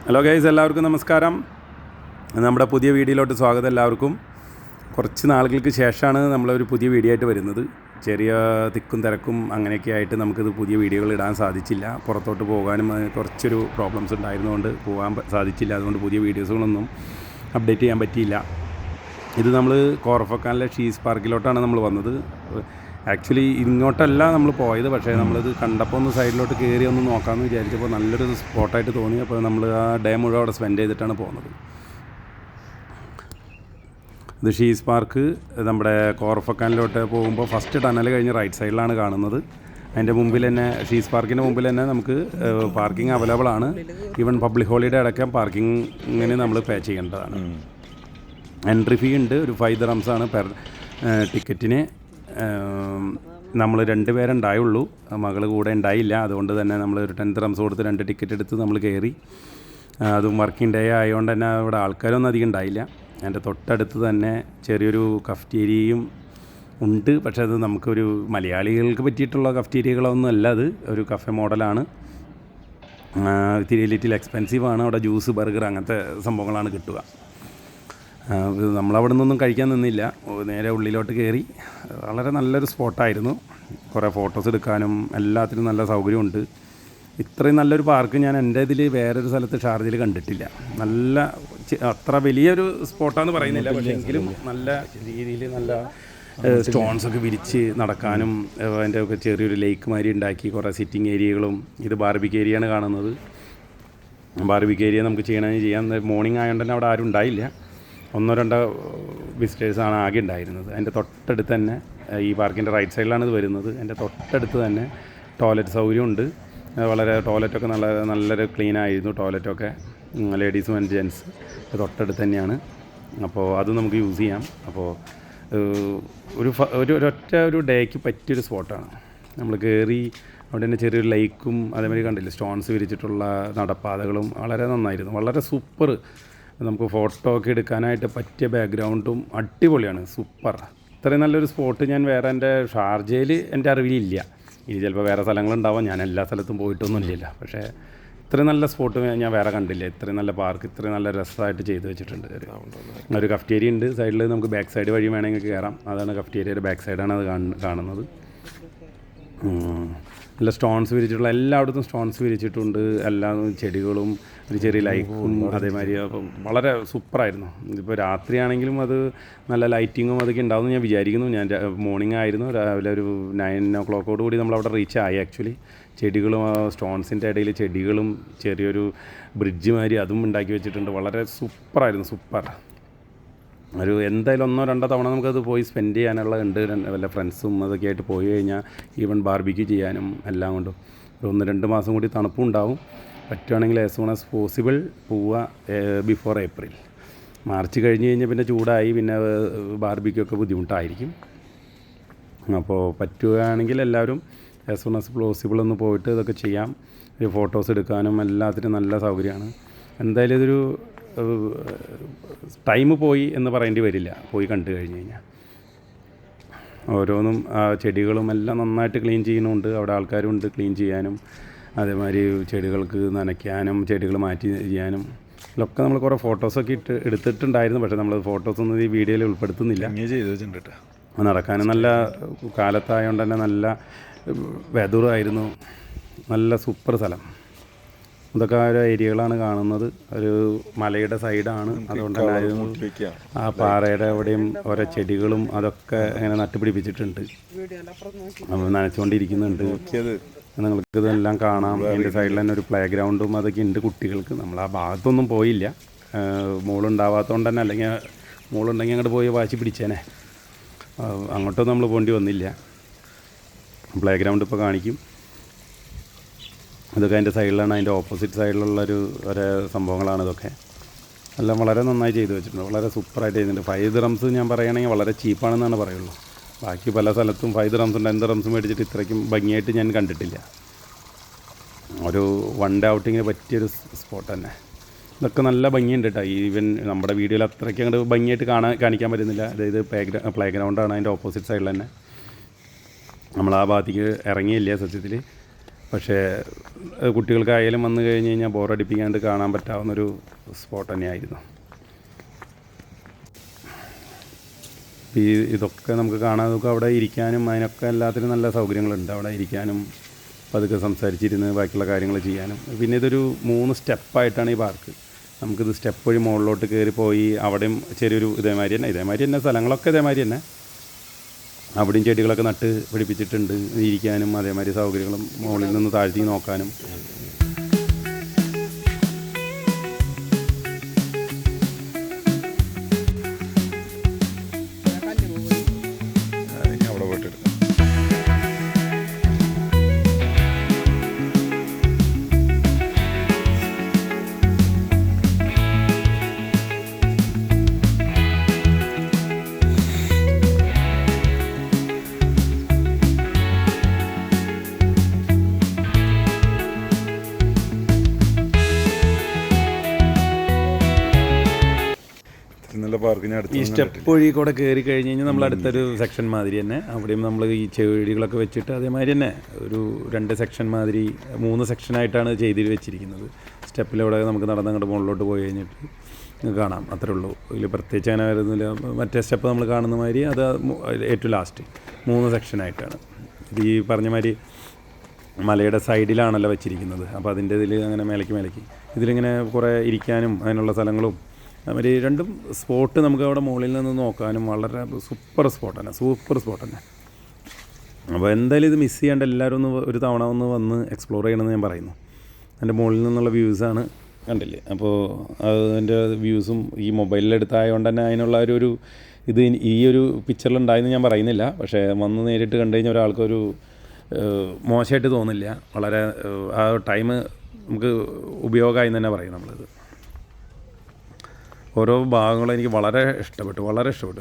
Hello guys, എല്ലാവർക്കും നമസ്കാരം. നമ്മുടെ പുതിയ വീഡിയോയിലോട്ട് സ്വാഗതം. എല്ലാവർക്കും കുറച്ച് നാളുകൾക്ക് ശേഷമാണ് നമ്മളൊരു പുതിയ വീഡിയോ ആയിട്ട് വരുന്നത്. ചെറിയ തിക്കും തിരക്കും അങ്ങനെയൊക്കെ ആയിട്ട് നമുക്കിത് പുതിയ വീഡിയോകൾ ഇടാൻ സാധിച്ചില്ല. പുറത്തോട്ട് പോകാനും കുറച്ചൊരു പ്രോബ്ലംസ് ഉണ്ടായിരുന്നുകൊണ്ട് പോകാൻ സാധിച്ചില്ല. അതുകൊണ്ട് പുതിയ വീഡിയോസുകളൊന്നും അപ്ഡേറ്റ് ചെയ്യാൻ പറ്റിയില്ല. ഇത് നമ്മൾ കോർഫക്കാനിലെ ഷീസ് പാർക്കിലോട്ടാണ് നമ്മൾ വന്നത്. ആക്ച്വലി ഇങ്ങോട്ടല്ല നമ്മൾ പോയത്, പക്ഷേ നമ്മളിത് കണ്ടപ്പോൾ ഒന്ന് സൈഡിലോട്ട് കയറി ഒന്ന് നോക്കാമെന്ന് വിചാരിച്ചപ്പോൾ നല്ലൊരു സ്പോട്ടായിട്ട് തോന്നി. അപ്പോൾ നമ്മൾ ആ ഡേ മുഴുവൻ അവിടെ സ്പെൻഡ് ചെയ്തിട്ടാണ് പോകുന്നത്. ഇത് ഷീസ് പാർക്ക് നമ്മുടെ കോർഫക്കാനിലോട്ട് പോകുമ്പോൾ ഫസ്റ്റ് ടണൽ കഴിഞ്ഞ് റൈറ്റ് സൈഡിലാണ് കാണുന്നത്. അതിൻ്റെ മുമ്പിൽ തന്നെ ഷീസ് പാർക്കിൻ്റെ മുമ്പിൽ തന്നെ നമുക്ക് പാർക്കിംഗ് അവൈലബിൾ ആണ്. ഈവൻ പബ്ലിക് ഹോളിഡേ അടക്കം പാർക്കിങ്ങിന് നമ്മൾ പേ ചെയ്യേണ്ടതാണ്. എൻട്രി ഫീ ഉണ്ട്, ഒരു 5 dirhams ആണ് പെർ ടിക്കറ്റിന്. നമ്മൾ 2 പേരുണ്ടായുള്ളൂ, മകൾ കൂടെ ഉണ്ടായില്ല. അതുകൊണ്ട് തന്നെ നമ്മൾ ഒരു 10 dirhams കൊടുത്ത് 2 ടിക്കറ്റ് എടുത്ത് നമ്മൾ കയറി. അതും വർക്കിംഗ് ഡേ ആയതുകൊണ്ട് തന്നെ ഇവിടെ ആൾക്കാരൊന്നും അധികം ഉണ്ടായില്ല. എൻ്റെ തൊട്ടടുത്ത് തന്നെ ചെറിയൊരു കഫ്റ്റീരിയയും ഉണ്ട്, പക്ഷേ അത് നമുക്കൊരു മലയാളികൾക്ക് പറ്റിയിട്ടുള്ള കഫ്റ്റീരിയകളൊന്നും അല്ല. അത് ഒരു കഫേ മോഡലാണ്. ഇത്തിരി ലിറ്റിൽ എക്സ്പെൻസീവാണ്. അവിടെ ജ്യൂസ്, ബർഗർ അങ്ങനത്തെ സംഭവങ്ങളാണ് കിട്ടുക. നമ്മളവിടെ നിന്നൊന്നും കഴിക്കാൻ നിന്നില്ല, നേരെ ഉള്ളിലോട്ട് കയറി. വളരെ നല്ലൊരു സ്പോട്ടായിരുന്നു. കുറേ ഫോട്ടോസ് എടുക്കാനും എല്ലാത്തിനും നല്ല സൗകര്യമുണ്ട്. ഇത്രയും നല്ലൊരു പാർക്ക് ഞാൻ എൻ്റെ ഇതിൽ വേറൊരു സ്ഥലത്ത് ഷാർജയിൽ കണ്ടിട്ടില്ല. നല്ല അത്ര വലിയൊരു സ്പോട്ടാണെന്ന് പറയുന്നില്ല, പക്ഷേ എങ്കിലും നല്ല രീതിയിൽ നല്ല സ്റ്റോൺസൊക്കെ വിരിച്ച് നടക്കാനും അതിൻ്റെ ഒക്കെ ചെറിയൊരു ലേക്ക് മാതിരി ഉണ്ടാക്കി കുറേ സിറ്റിംഗ് ഏരിയകളും. ഇത് ബാർബിക്ക് ഏരിയയാണ് കാണുന്നത്. ബാർബിക്ക് ഏരിയ നമുക്ക് ചെയ്യണമെങ്കിൽ ചെയ്യാം. മോർണിംഗ് ആയതുകൊണ്ട് തന്നെ അവിടെ ആരും ഉണ്ടായില്ല. 1-2 വിസിറ്റേഴ്സാണ് ആകെ ഉണ്ടായിരുന്നത്. അതിൻ്റെ തൊട്ടടുത്ത് തന്നെ ഈ പാർക്കിൻ്റെ റൈറ്റ് സൈഡിലാണ് ഇത് വരുന്നത്. എൻ്റെ തൊട്ടടുത്ത് തന്നെ ടോയ്ലറ്റ് സൗകര്യമുണ്ട്. വളരെ ടോയ്ലറ്റൊക്കെ നല്ലൊരു ക്ലീനായിരുന്നു. ടോയ്ലറ്റൊക്കെ ലേഡീസും ആൻഡ് ജെൻസ് തൊട്ടടുത്ത് തന്നെയാണ്. അപ്പോൾ അത് നമുക്ക് യൂസ് ചെയ്യാം. അപ്പോൾ ഒരു ഡേക്ക് പറ്റിയൊരു സ്പോട്ടാണ്. നമ്മൾ കയറി അവിടെ തന്നെ ചെറിയൊരു ലൈക്കും അതേമാതിരി കണ്ടില്ലേ, സ്റ്റോൺസ് വിരിച്ചിട്ടുള്ള നടപ്പാതകളും വളരെ നന്നായിരുന്നു. വളരെ സൂപ്പർ. നമുക്ക് ഫോട്ടോ ഒക്കെ എടുക്കാനായിട്ട് പറ്റിയ ബാക്ക്ഗ്രൗണ്ടും അടിപൊളിയാണ്. സൂപ്പർ. ഇത്രയും നല്ലൊരു സ്പോട്ട് ഞാൻ വേറെ എൻ്റെ ഷാർജയിൽ എൻ്റെ അറിവിലില്ല. ഇനി ചിലപ്പോൾ വേറെ സ്ഥലങ്ങളുണ്ടാവാം, ഞാൻ എല്ലാ സ്ഥലത്തും പോയിട്ടൊന്നുമില്ല. പക്ഷേ ഇത്രയും നല്ല സ്പോട്ട് ഞാൻ വേറെ കണ്ടില്ല. ഇത്രയും നല്ല പാർക്ക് ഇത്രയും നല്ല രസമായിട്ട് ചെയ്ത് വെച്ചിട്ടുണ്ട്. ഒരു കഫ്റ്റേരിയ ഉണ്ട് സൈഡിൽ. നമുക്ക് ബാക്ക് സൈഡ് വഴി വേണമെങ്കിൽ കയറാം. അതാണ് കഫ്റ്റേരിയയുടെ ബാക്ക് സൈഡാണ് അത് കാണുന്നത്. നല്ല സ്റ്റോൺസ് വിരിച്ചിട്ടുള്ള, എല്ലായിടത്തും സ്റ്റോൺസ് വിരിച്ചിട്ടുണ്ട്. എല്ലാ ചെടികളും ഒരു ചെറിയ ലൈക്കും അതേമാതിരി വളരെ സൂപ്പറായിരുന്നു. ഇതിപ്പോൾ രാത്രിയാണെങ്കിലും അത് നല്ല ലൈറ്റിങ്ങും അതൊക്കെ ഉണ്ടാവുമെന്ന് ഞാൻ വിചാരിക്കുന്നു. ഞാൻ മോർണിംഗ് ആയിരുന്നു, രാവിലെ ഒരു 9 o'clock കൂടി നമ്മളവിടെ റീച്ച് ആയി. ആക്ച്വലി ചെടികളും സ്റ്റോൺസിൻ്റെ ഇടയിൽ ചെടികളും ചെറിയൊരു ബ്രിഡ്ജ് മാതിരി അതും ഉണ്ടാക്കി വെച്ചിട്ടുണ്ട്. വളരെ സൂപ്പറായിരുന്നു. സൂപ്പർ. ഒരു എന്തായാലും 1-2 തവണ നമുക്കത് പോയി സ്പെൻഡ് ചെയ്യാനുള്ള ഉണ്ട്. വല്ല ഫ്രണ്ട്സും അതൊക്കെ ആയിട്ട് പോയി കഴിഞ്ഞാൽ ഈവൻ ബാർബിക്യൂ ചെയ്യാനും എല്ലാം കൊണ്ടും 1-2 മാസം കൂടി തണുപ്പും ഉണ്ടാവും. പറ്റുവാണെങ്കിൽ ആസ് സൂൺ ആസ് പോസിബിൾ പോവുക ബിഫോർ ഏപ്രിൽ. മാർച്ച് കഴിഞ്ഞ് കഴിഞ്ഞാൽ പിന്നെ ചൂടായി, പിന്നെ ബാർബിക്യൂ ഒക്കെ ബുദ്ധിമുട്ടായിരിക്കും. അപ്പോൾ പറ്റുകയാണെങ്കിൽ എല്ലാവരും ആസ് സൂൺ ആസ് പോസിബിൾ ഒന്ന് പോയിട്ട് ഇതൊക്കെ ചെയ്യാം. ഫോട്ടോസ് എടുക്കാനും എല്ലാത്തിനും നല്ല സൗകര്യമാണ്. എന്തായാലും ഇതൊരു ടൈം പോയി എന്ന് പറയേണ്ടി വരില്ല, പോയി കണ്ടു കഴിഞ്ഞ് കഴിഞ്ഞാൽ. ഓരോന്നും ചെടികളും എല്ലാം നന്നായിട്ട് ക്ലീൻ ചെയ്യുന്നുണ്ട്. അവിടെ ആൾക്കാരുണ്ട് ക്ലീൻ ചെയ്യാനും അതേമാതിരി ചെടികൾക്ക് നനയ്ക്കാനും ചെടികൾ മാറ്റി ചെയ്യാനും ഇതിലൊക്കെ നമ്മൾ കുറേ ഫോട്ടോസൊക്കെ എടുത്തിട്ടുണ്ടായിരുന്നു. പക്ഷേ നമ്മൾ ഫോട്ടോസൊന്നും ഈ വീഡിയോയിൽ ഉൾപ്പെടുത്തുന്നില്ല. നടക്കാനും നല്ല കാലത്തായതുകൊണ്ട് തന്നെ നല്ല വെതറായിരുന്നു. നല്ല സൂപ്പർ സ്ഥലം. ഇതൊക്കെ ഓരോ ഏരിയകളാണ് കാണുന്നത്. ഒരു മലയുടെ സൈഡാണ്, അതുകൊണ്ട് തന്നെ ആ പാറയുടെ അവിടെയും ഓരോ ചെടികളും അതൊക്കെ ഇങ്ങനെ നട്ടുപിടിപ്പിച്ചിട്ടുണ്ട്. നമ്മൾ നനച്ചുകൊണ്ടിരിക്കുന്നുണ്ട്. നിങ്ങൾക്ക് ഇതെല്ലാം കാണാം. അതിൻ്റെ സൈഡിൽ തന്നെ ഒരു പ്ലേ ഗ്രൗണ്ടും അതൊക്കെ ഉണ്ട് കുട്ടികൾക്ക്. നമ്മൾ ആ ഭാഗത്തൊന്നും പോയില്ല, മോളുണ്ടാവാത്തതുകൊണ്ട് തന്നെ. അല്ലെങ്കിൽ മോളുണ്ടെങ്കിൽ അങ്ങോട്ട് പോയി വാശി പിടിച്ചേനെ. അങ്ങോട്ടൊന്നും നമ്മൾ പോകേണ്ടി വന്നില്ല. പ്ലേ ഗ്രൗണ്ട് ഇപ്പോൾ കാണിക്കും. ഇതൊക്കെ അതിൻ്റെ സൈഡിലാണ്, അതിൻ്റെ ഓപ്പോസിറ്റ് സൈഡിലുള്ളൊരു ഒരേ സംഭവങ്ങളാണ് ഇതൊക്കെ. എല്ലാം വളരെ നന്നായി ചെയ്ത് വെച്ചിട്ടുണ്ട്. വളരെ സൂപ്പറായിട്ട് ചെയ്തിട്ടുണ്ട്. 5 dirhams ഞാൻ പറയുകയാണെങ്കിൽ വളരെ ചീപ്പാണെന്നാണ് പറയുള്ളൂ. ബാക്കി പല സ്ഥലത്തും 5 dirhams 10 dirhams മേടിച്ചിട്ട് ഇത്രയ്ക്കും ഭംഗിയായിട്ട് ഞാൻ കണ്ടിട്ടില്ല. ഒരു 1 day ഔട്ടിങ്ങിന് പറ്റിയൊരു സ്പോട്ട് തന്നെ. ഇതൊക്കെ നല്ല ഭംഗിയുണ്ട് കേട്ടോ. ഈവൻ നമ്മുടെ വീഡിയോയിൽ അത്രയ്ക്ക് അങ്ങോട്ട് ഭംഗിയായിട്ട് കാണിക്കാൻ പറ്റുന്നില്ല. അതായത് പ്ലേ ഗ്രൗണ്ടാണ് അതിൻ്റെ ഓപ്പോസിറ്റ് സൈഡിൽ തന്നെ. നമ്മൾ ആ ഭാഗത്തേക്ക് ഇറങ്ങിയില്ല സത്യത്തിൽ. പക്ഷേ കുട്ടികൾക്കായാലും വന്നു കഴിഞ്ഞ് കഴിഞ്ഞാൽ ബോറടിപ്പിക്കാണ്ട് കാണാൻ പറ്റാവുന്നൊരു സ്പോട്ട് തന്നെയായിരുന്നു. ഇതൊക്കെ നമുക്ക് കാണാൻ നോക്കുക. അവിടെ ഇരിക്കാനും അതിനൊക്കെ എല്ലാത്തിനും നല്ല സൗകര്യങ്ങളുണ്ട്. അവിടെ ഇരിക്കാനും പതുക്കെ സംസാരിച്ചിരുന്ന് ബാക്കിയുള്ള കാര്യങ്ങൾ ചെയ്യാനും. പിന്നെ ഇതൊരു 3 സ്റ്റെപ്പായിട്ടാണ് ഈ പാർക്ക്. നമുക്കിത് സ്റ്റെപ്പ് വഴി മുകളിലോട്ട് കയറി പോയി അവിടെയും ചെറിയൊരു ഇതേമാതിരി തന്നെ സ്ഥലങ്ങളൊക്കെ ഇതേമാതിരി തന്നെ. അവിടെയും ചെടികളൊക്കെ നട്ട് പിടിപ്പിച്ചിട്ടുണ്ട്. ഇരിക്കാനും അതേമാതിരി സൗകര്യങ്ങളും മുകളിൽ നിന്ന് താഴ്ത്തി നോക്കാനും. ഈ സ്റ്റെപ്പ് വഴി കൂടെ കയറി കഴിഞ്ഞ് കഴിഞ്ഞാൽ നമ്മൾ അടുത്തൊരു സെക്ഷൻ മാതിരി തന്നെ. അവിടെയും നമ്മൾ ഈ ചെടികളൊക്കെ വെച്ചിട്ട് അതേമാതിരി തന്നെ ഒരു 2 സെക്ഷൻ മാതിരി 3 സെക്ഷനായിട്ടാണ് ചെയ്ത് വെച്ചിരിക്കുന്നത്. സ്റ്റെപ്പിലൂടെ നമുക്ക് നടന്നങ്ങോട്ട് മുകളിലോട്ട് പോയി കഴിഞ്ഞിട്ട് കാണാം. അത്രേ ഉള്ളൂ. ഇതിൽ പ്രത്യേകിച്ച് അങ്ങനെ വരുന്നില്ല. മറ്റേ സ്റ്റെപ്പ് നമ്മൾ കാണുന്ന മാതിരി അത് ഏറ്റവും ലാസ്റ്റ് 3 സെക്ഷനായിട്ടാണ്. ഇത് ഈ പറഞ്ഞ മാതിരി മലയുടെ സൈഡിലാണല്ലോ വെച്ചിരിക്കുന്നത്. അപ്പോൾ അതിൻ്റെ ഇതിൽ അങ്ങനെ മേലേക്ക് ഇതിലിങ്ങനെ കുറേ ഇരിക്കാനും അതിനുള്ള സ്ഥലങ്ങളും അതുമാതിരി 2 സ്പോട്ട് നമുക്ക് അവിടെ മുകളിൽ നിന്ന് നോക്കാനും വളരെ സൂപ്പർ സ്പോട്ട് തന്നെ. അപ്പോൾ എന്തായാലും ഇത് മിസ് ചെയ്യാണ്ട് എല്ലാവരും ഒരു തവണ വന്ന് എക്സ്പ്ലോർ ചെയ്യണമെന്ന് ഞാൻ പറയുന്നു. എൻ്റെ മുകളിൽ നിന്നുള്ള വ്യൂസാണ് കണ്ടില്ലേ. അപ്പോൾ അതിൻ്റെ വ്യൂസും ഈ മൊബൈലിലെടുത്തായതുകൊണ്ട് തന്നെ അതിനുള്ള ഇത് ഈ ഒരു പിക്ചറിലുണ്ടായെന്ന് ഞാൻ പറയുന്നില്ല. പക്ഷേ വന്ന് നേരിട്ട് കണ്ടു കഴിഞ്ഞാൽ ഒരാൾക്കൊരു മോശമായിട്ട് തോന്നില്ല. വളരെ ആ ടൈം നമുക്ക് ഉപയോഗമായി തന്നെ പറയും നമ്മളിത്. ഓരോ ഭാഗങ്ങളും എനിക്ക് വളരെ ഇഷ്ടപ്പെട്ടു.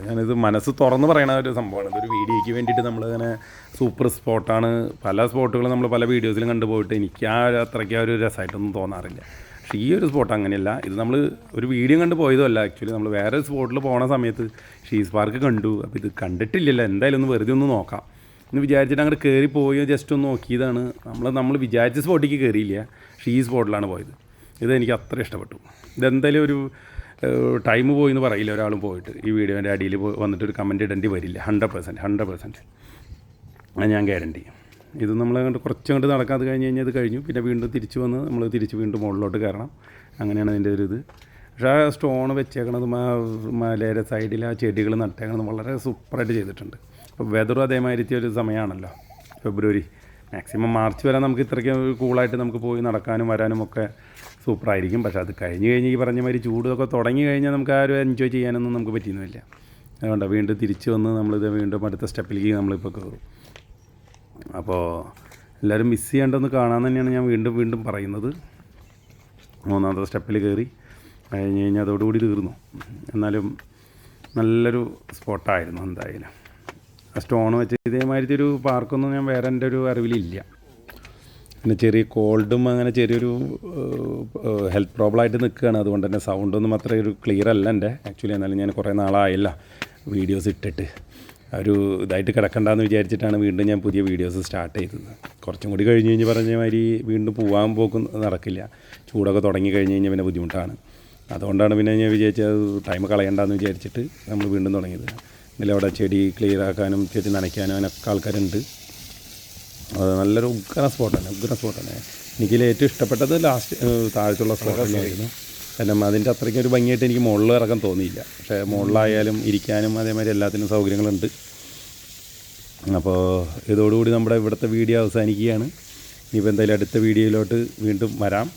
ഞാനിത് മനസ്സ് തുറന്ന് പറയുന്ന ഒരു സംഭവമാണ്. ഇതൊരു വീഡിയോയ്ക്ക് വേണ്ടിയിട്ട് നമ്മളിങ്ങനെ സൂപ്പർ സ്പോട്ടാണ്. പല സ്പോട്ടുകളും നമ്മൾ പല വീഡിയോസിലും കണ്ടുപോയിട്ട് എനിക്ക് അത്രയ്ക്ക് ഒരു രസമായിട്ടൊന്നും തോന്നാറില്ല. പക്ഷേ ഈ ഒരു സ്പോട്ട് അങ്ങനെയല്ല. ഇത് നമ്മൾ ഒരു വീഡിയോ കണ്ട് പോയതുമല്ല. ആക്ച്വലി നമ്മൾ വേറെ സ്പോട്ടിൽ പോണ സമയത്ത് ഷീസ് പാർക്ക് കണ്ടു. അപ്പോൾ ഇത് കണ്ടിട്ടില്ലല്ലോ, എന്തായാലും ഒന്ന് വെറുതെ ഒന്ന് നോക്കാം എന്ന് വിചാരിച്ചിട്ട് അങ്ങോട്ട് കയറി പോയി ജസ്റ്റ് ഒന്ന് നോക്കിയതാണ്. നമ്മൾ വിചാരിച്ച സ്പോട്ടിലേക്ക് കയറിയില്ല. പക്ഷേ ഈ സ്പോട്ടിലാണ് പോയത്. ഇതെനിക്ക് അത്ര ഇഷ്ടപ്പെട്ടു. ഇതെന്തായാലും ഒരു ടൈം പോയി എന്ന് പറയില്ല ഒരാളും പോയിട്ട്. ഈ വീഡിയോൻ്റെ അടിയിൽ വന്നിട്ടൊരു കമൻറ്റ് ഇടേണ്ടി വരില്ല. 100% അത് ഞാൻ ഗ്യാരണ്ടി. ഇത് നമ്മൾ കുറച്ചങ്ങോട്ട് നടക്കാതെ കഴിഞ്ഞ് കഴിഞ്ഞാൽ ഇത് കഴിഞ്ഞു. പിന്നെ വീണ്ടും തിരിച്ച് വന്ന് നമ്മൾ വീണ്ടും മുകളിലോട്ട് കയറണം. അങ്ങനെയാണ് അതിൻ്റെ ഒരു ഇത്. പക്ഷേ ആ സ്റ്റോൺ വെച്ചേക്കണത് മലയുടെ സൈഡിൽ ആ ചെടികൾ നട്ടേക്കണത് വളരെ സൂപ്പറായിട്ട് ചെയ്തിട്ടുണ്ട്. അപ്പോൾ വെതറും അതേമാതിരി ഒരു സമയമാണല്ലോ ഫെബ്രുവരി. മാക്സിമം മാർച്ച് വരെ നമുക്ക് ഇത്രയ്ക്ക് കൂളായിട്ട് നമുക്ക് പോയി നടക്കാനും വരാനും ഒക്കെ സൂപ്പറായിരിക്കും. പക്ഷേ അത് കഴിഞ്ഞ് ഈ പറഞ്ഞ മാതിരി ചൂടൊക്കെ തുടങ്ങി കഴിഞ്ഞാൽ നമുക്ക് ആ ഒരു എൻജോയ് ചെയ്യാനൊന്നും നമുക്ക് പറ്റിയൊന്നുമില്ല. അതുകൊണ്ട് വീണ്ടും തിരിച്ച് വന്ന് നമ്മളിത് വീണ്ടും അടുത്ത സ്റ്റെപ്പിലേക്ക് നമ്മളിപ്പോൾ കയറും. അപ്പോൾ എല്ലാവരും മിസ് ചെയ്യേണ്ടതെന്ന് കാണാൻ തന്നെയാണ് ഞാൻ വീണ്ടും പറയുന്നത്. 3ാമത്തെ സ്റ്റെപ്പിൽ കയറി കഴിഞ്ഞ് കഴിഞ്ഞാൽ അതോടുകൂടി തീർന്നു. എന്നാലും നല്ലൊരു സ്പോട്ടായിരുന്നു എന്തായാലും. ആ സ്റ്റോൺ വെച്ച് ഇതേമാതിരി ഒരു പാർക്കൊന്നും ഞാൻ വേറെ എൻ്റെ ഒരു അറിവിലില്ല. പിന്നെ ചെറിയ കോൾഡും അങ്ങനെ ചെറിയൊരു ഹെൽത്ത് പ്രോബ്ലമായിട്ട് നിൽക്കുകയാണ്. അതുകൊണ്ട് തന്നെ സൗണ്ടൊന്നും അത്ര ഒരു ക്ലിയർ അല്ല എൻ്റെ ആക്ച്വലി. എന്നാലും ഞാൻ കുറേ നാളായില്ല വീഡിയോസ് ഇട്ടിട്ട് ഒരു ഇതായിട്ട് കിടക്കണ്ടെന്ന് വിചാരിച്ചിട്ടാണ് വീണ്ടും ഞാൻ പുതിയ വീഡിയോസ് സ്റ്റാർട്ട് ചെയ്തത്. കുറച്ചും കൂടി കഴിഞ്ഞ് പറഞ്ഞ മാതിരി വീണ്ടും പോക്കും നടക്കില്ല. ചൂടൊക്കെ തുടങ്ങി കഴിഞ്ഞ് കഴിഞ്ഞാൽ പിന്നെ ബുദ്ധിമുട്ടാണ്. അതുകൊണ്ടാണ് പിന്നെ ഞാൻ വിചാരിച്ചത് ടൈം കളയണ്ടെന്ന് വിചാരിച്ചിട്ട് നമ്മൾ വീണ്ടും തുടങ്ങിയത്. ഇതിലവിടെ ചെടി ക്ലിയർ ആക്കാനും ചെടി നനയ്ക്കാനും അതിനൊക്കെ ആൾക്കാരുണ്ട്. അത് നല്ലൊരു ഉഗ്ര സ്പോട്ടാണ്. എനിക്കിതിൽ ഏറ്റവും ഇഷ്ടപ്പെട്ടത് താഴത്തുള്ള സ്പോട്ടായിരുന്നു. കാരണം അതിൻ്റെ അത്രയ്ക്കും ഒരു ഭംഗിയായിട്ട് എനിക്ക് മുകളിൽ ഇറക്കാൻ തോന്നിയില്ല. പക്ഷേ മുകളിലായാലും ഇരിക്കാനും അതേമാതിരി എല്ലാത്തിനും സൗകര്യങ്ങളുണ്ട്. അപ്പോൾ ഇതോടുകൂടി നമ്മുടെ ഇവിടുത്തെ വീഡിയോ അവസാനിക്കുകയാണ്. ഇനിയിപ്പോൾ എന്തായാലും അടുത്ത വീഡിയോയിലോട്ട് വീണ്ടും വരാം.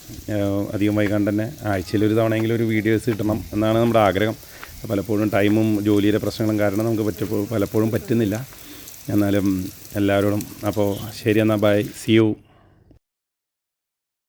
അധികം വൈകാണ്ട് തന്നെ ആഴ്ചയിലൊരു തവണയെങ്കിലും ഒരു വീഡിയോസ് കിട്ടണം എന്നാണ് നമ്മുടെ ആഗ്രഹം. പലപ്പോഴും ടൈമും ജോലിയുടെ പ്രശ്നങ്ങളും കാരണം നമുക്ക് പലപ്പോഴും പറ്റുന്നില്ല. എന്നാലും എല്ലാവരോടും അപ്പോൾ ശരി, എന്നാൽ ബൈ, സി യു.